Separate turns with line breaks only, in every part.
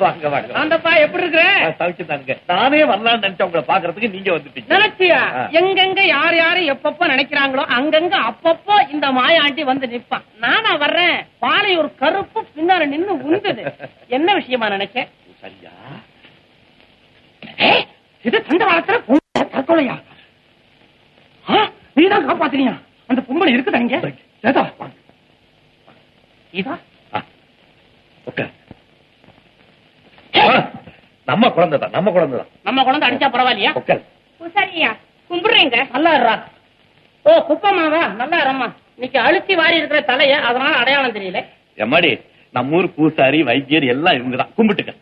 வாங்க வாங்க.
ஆண்டப்பா எப்படி இருக்கிற?
தவிச்சுதானுங்க. நானே வரலாம்னு நினைச்சேன் உங்களை பாக்குறதுக்கு, நீங்க வந்துட்டீங்க.
நினைச்சியா? எங்கெங்க யார் யாரு எப்பப்போ நினைக்கிறாங்களோ அங்கங்க அப்பப்போ இந்த மாயாண்டி வந்து நிப்பான். நானா வர்றேன், பாலை ஒரு கருப்பு பின்னால நின்னு உண்டுது. என்ன விஷயமா நினைச்சேன்?
சரியா?
இது தண்டவாளத்துல தற்கொலையா? நீதான் காப்பாத்தினியா? அந்த பொம்பளை இருக்குதா இங்க? இதா
நம்ம குழந்தைதான், நம்ம குழந்தைதான்.
நம்ம குழந்தை அடிச்சா பரவாயில்லையா?
பூசாரியா கும்பிடுறேங்க.
நல்லா இருறா. ஓ குப்பமாவா? நல்லா இரும்மா. இன்னைக்கு அழுத்தி வாரி இருக்கிற தலைய, அதனால அடையாளம் தெரியல.
எம்மாடி, நம்ம ஊர் பூசாரி வைத்தியர் எல்லாம் இவங்கதான். கும்பிட்டுக்க.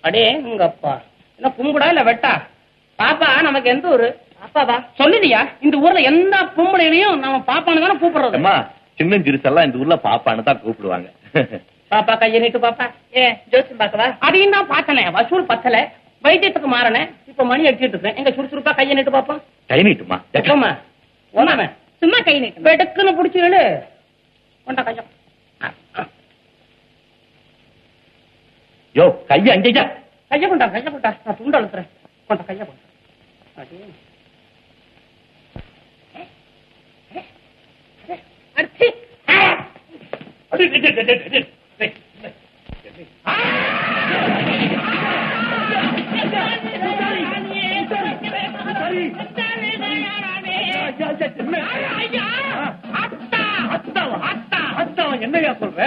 அடே உங்க அப்பா என்ன கும்பிடா இல்ல வெட்டா? பாப்பா நமக்கு எந்த ஊரு? பாப்பாவா சொல்லுதியா? இந்த ஊர்ல எந்த பொம்பளையிலையும் நம்ம பாப்பான்னு தானே கூப்பிடுறது.
அம்மா, சின்ன சிறுசெல்லாம் இந்த ஊர்ல பாப்பான்னு தான் கூப்பிடுவாங்க.
பாப்பா கையை நீட்டு பாப்பா.
ஜோசியம் பாக்கவா?
அதையும் தான் பார்த்தனே, வசூல் பத்தல, வைத்தியத்துக்கு மாறனே. இப்ப மணி அடிச்சுட்டு இருக்கேன். எங்க சுறுசுறுப்பா கையை நீட்டு பாப்பா.
கை நீட்டுமா?
ஒண்ணாம
சும்மா கை நீட்டு.
வெடுக்குன்னு புடிச்சு கொண்டா கையம்.
யோ கைய அங்கேயா?
கைய கொண்டா, கைய கொண்டா. நான் துண்டு அழுத்துறேன். கொண்டா கைய கொண்டா.
என்னையா சொல்ற?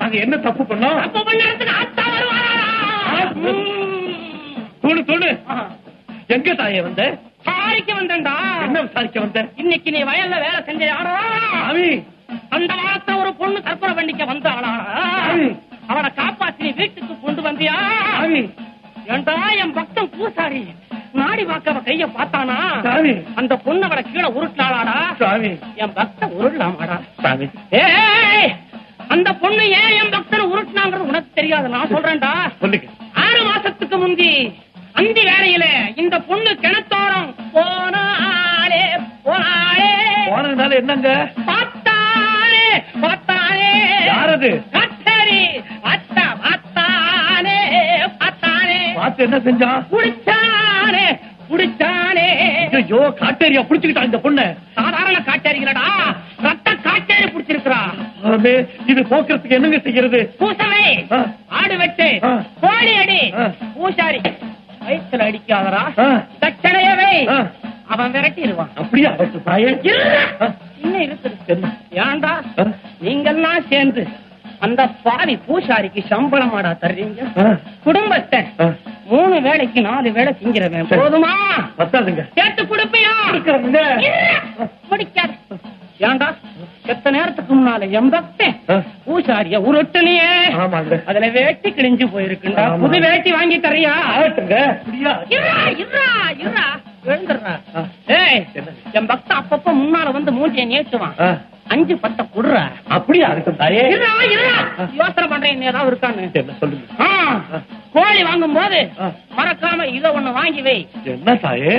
நாங்க என்ன தப்பு பண்ணோம்? தோணு எங்க தாயே வந்த?
விசாரிக்க வந்தேன்டா.
என்ன விசாரிக்க வந்த?
இன்னைக்கு நீ வயல்ல வேலை செஞ்சாடா? அந்த காலத்துல ஒரு பொண்ணு தற்கொலை பண்ணிக்க வந்தாளா? அவனை காப்பாத்தி நீ வீட்டுக்கு கொண்டு வந்தியா? ஏண்டா என் பக்தன் பூசாரி நாடி வாக்கவ கைய பார்த்தானா? அந்த பொண்ணு அவரை கீழே உருட்டாளாடா? என் பக்தன் உருளாமாடா? அந்த பொண்ணு ஏன் என் பக்தனை உருட்டினாங்கிறது உனக்கு தெரியாது, நான் சொல்றேன்டா. 6 மாசத்துக்கு முந்தி அந்தி வேலையில இந்த பொண்ணு கிணத்தோரம் போனாலே போனாலே.
போனதுனால என்னங்க?
பார்த்தாலே பார்த்தாலே.
யாரது?
கட்டரி அத்தா பார்த்தாலே பார்த்தாலே.
பார்த்து என்ன செஞ்சான்?
குடிச்சானே குடிச்சானே.
ஐயோ, காட்டேரியா புடிச்சுக்கிட்டான் இந்த பொண்ணு.
சாதாரண காட்டேரிகளடா, ரத்த காட்டேரி புடிச்சிருக்கிறா.
இது போக்குறதுக்கு என்னங்க செய்யறது?
பூசவை, ஆடு வெட்டு, கோழி அடி. பூசாரி வயிற்றுல அடிக்காதரா, தட்சணையவை அவன் விரட்டிடுவான்.
அப்படியா?
இன்னும் இருக்குது. ஏண்டா நீங்கெல்லாம் சேர்ந்து அந்த பாவி பூசாரிக்கு சம்பளமாடா தர்றீங்க? குடும்பத்தை 3 வேளைக்கு 4 வேளை திங்கிறவன் போதுமா?
பத்தாதுங்க.
கேட்டு கொடுப்பியா? முடிக்காது. ஏண்டா எத்த நேரத்துக்கு முன்னால எம்பக்தேன் பூசாரிய உருட்டுனியே, அதுல வேட்டி கிழிஞ்சு போயிருக்குண்டா. புது வேட்டி வாங்கி தரியா? எழுந்துடுறா. என் பக்த அப்பப்ப முன்னால வந்து மூஞ்சிய நேட்டுவான். 5 பட்டை குடுற.
அப்படியா இருக்கும் தாயே?
யோசனை பண்றேன் ஏதாவது இருக்கான்னு சொல்லுங்க. கோழி வாங்கும் போது மறக்காம இத ஒண்ணு வாங்கி வை.
என்ன தாயே?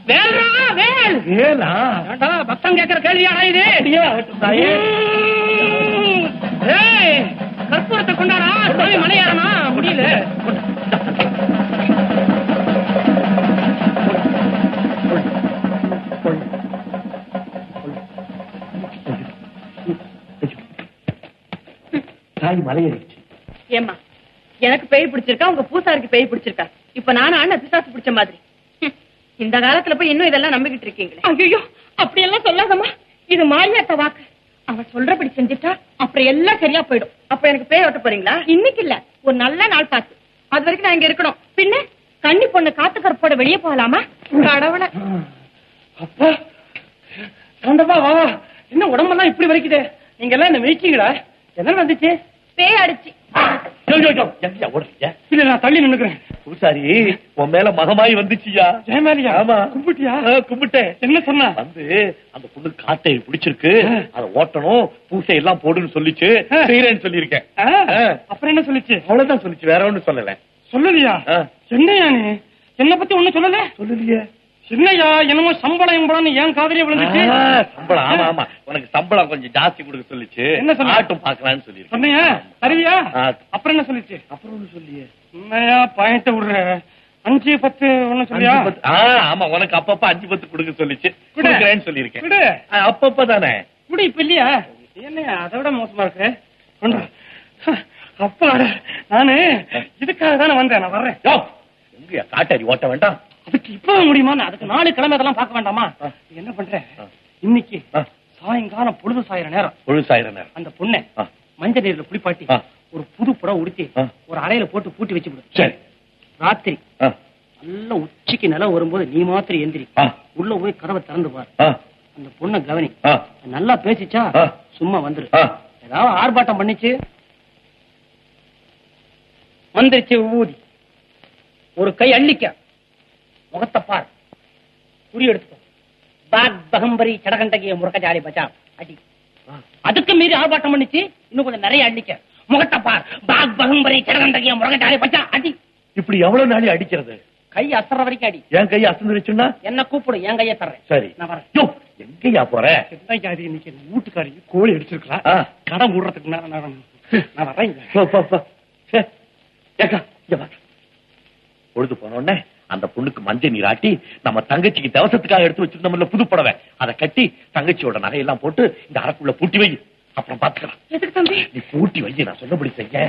வேல்ரா வேல்.
வேலா?
பக்தம் கேட்கிற கேள்வியாடா இது?
தாயே
கற்பூரத்தை கொண்டாடா. சாமி மலையாறனா முடியல.
மலையேறிச்சு.
ஏம்மா, எனக்கு பேய் பிடிச்சிருக்கா, உங்க பூசாரிக்கு பேய் பிடிச்சிருக்கா? இப்ப நானும் அண்ணன் பிசாசு பிடிச்ச மாதிரி. இந்த காலத்துல போய் இன்னும் இதெல்லாம் நம்பிக்கிட்டு இருக்கீங்களே. ஐயோ, அப்படி எல்லாம் சொல்லாதம்மா. இது மாரியாத்த வாக்கு. அவ சொல்றபடி செஞ்சுட்டா அப்புறம் எல்லாம் சரியா போயிடும். அப்ப எனக்கு பேய் ஓட்ட போறீங்களா? இன்னைக்கு இல்ல, ஒரு நல்ல நாள் பார்த்து. அது வரைக்கும் நான் இங்க இருக்கணும். பின்ன கன்னி பொண்ணு காத்து கருப்போட வெளியே போகலாமா? கடவுளை.
அப்பா வா. என்ன உடம்பெல்லாம் இப்படி வரைக்குது? நீங்க எல்லாம் என்ன மிதிச்சீங்களா? என்ன வந்துச்சு?
பேய் அடிச்சு.
இல்ல, நான் தள்ளி நின்னுக்கிறேன்.
பூசாரி உன் மேல மகமாயி வந்துச்சியா?
ஜெயமாலியா?
ஆமா.
கும்பிட்டியா?
கும்பிட்டேன்.
என்ன சொன்னா?
வந்து அந்த பொண்ணு காட்டை பிடிச்சிருக்கு, அதை ஓட்டணும், பூசை எல்லாம் போடுன்னு சொல்லிச்சு. செய்யறேன்னு சொல்லிருக்கேன்.
அப்புறம் என்ன சொல்லிச்சு?
அவ்வளவுதான் சொல்லிச்சு, வேற ஒண்ணும் சொல்லல.
சொல்லலையா? என்னையா நீ என்ன பத்தி ஒண்ணு சொல்லல?
சொல்லலையே.
என்னையா என்னமோ சம்பளம் என் காதலியே விழுந்துச்சு.
சம்பளம் ஆமா ஆமா உனக்கு சம்பளம் கொஞ்சம் ஜாஸ்தி கொடுக்க சொல்லிச்சு.
என்ன சொன்ன?
ஆட்டும் பாக்கலான்னு சொல்லி
சொன்னியா? சரியா?
ஆ.
அப்புறம் என்ன சொல்லிச்சு?
அப்புறம் ஒண்ணு சொல்லியே.
என்னையா பாயிண்ட் விடுற? 5 10 ஒண்ணு சொல்லியா?
ஆமா உனக்கு அப்பப்ப 5 10 கொடுக்க சொல்லிச்சு. கொடுக்கறேன்னு சொல்லியிருக்கேன்.
விடு.
அப்பப்ப தானே
குடி இப்ப இல்லையா? என்னையா அதை விட மோசமா இருக்கு. அப்பாடா நானு இதுக்காக தானே வந்தேன். நான் வர்றேன்.
எங்கயா காட்டாரி ஓட்ட வேண்டாம்.
அதுக்கு இப்ப முடியுமா? அதுக்கு 4 கிழமை அதெல்லாம் பார்க்க வேண்டாமா? என்ன பண்றேன் இன்னைக்கு சாயங்காலம் பொழுது சாயிர நேரம்.
பொழுது சாயிர நேரம்
அந்த பொண்ணை மஞ்சள் நீர்ல குளிப்பாட்டி ஒரு புது புடம் உடுத்தி ஒரு அறையில போட்டு பூட்டி வச்சு விடு.
சரி.
ராத்திரி நல்ல உச்சிக்கு நிலம் வரும்போது நீ மாத்திரம் எந்திரி. உள்ள போய் கதவை திறந்து பாரு. அந்த பொண்ணை கவனி. நல்லா பேசிச்சா சும்மா வந்துரு. ஏதாவது ஆர்ப்பாட்டம் பண்ணிச்சு வந்துருச்சு ஊதி ஒரு கை அள்ளிக்க முகத்தை பார். குறி எடுத்துக்கோ. பாக் பகம்பரி சடகண்டகிய முருகஜாரி பச்சா அடி. அதுக்கு மீறி ஆர்ப்பாட்டம் பண்ணிச்சு இன்னும் கொஞ்சம் நிறைய அள்ளிக்க முகத்தை பார். பாக் பகம்பரி சடகண்டகிய முருகஜாரி பச்சா அடி.
இப்படி எவ்வளவு நாளி அடிக்கிறது?
கை அசற வரைக்கும் அடி.
என் கையை அசந்துருச்சுன்னா
என்ன கூப்பிடு. என் கையை தர்றேன்.
சரி
நான் வரேன்.
எங்கயா போற?
சிந்தைக்காரி இன்னைக்கு என் வீட்டுக்காரி கோழி அடிச்சிருக்கலாம். கடை மூடுறதுக்கு நான் வரேன்.
பொழுது போனோடனே அந்த பொண்ணுக்கு மஞ்சள் நீராட்டி நம்ம தங்கச்சிக்கு தவசத்துக்காக எடுத்து வச்சிருந்தோம்ல புது புடவை அதை கட்டி தங்கச்சியோட நகையெல்லாம் போட்டு இந்த அறைக்குள்ள பூட்டி வை. அப்புறம் பாத்துக்கலாம்.
எதுக்கு தம்பி?
நீ பூட்டி வை. நான் சொன்னபடி செய்ய.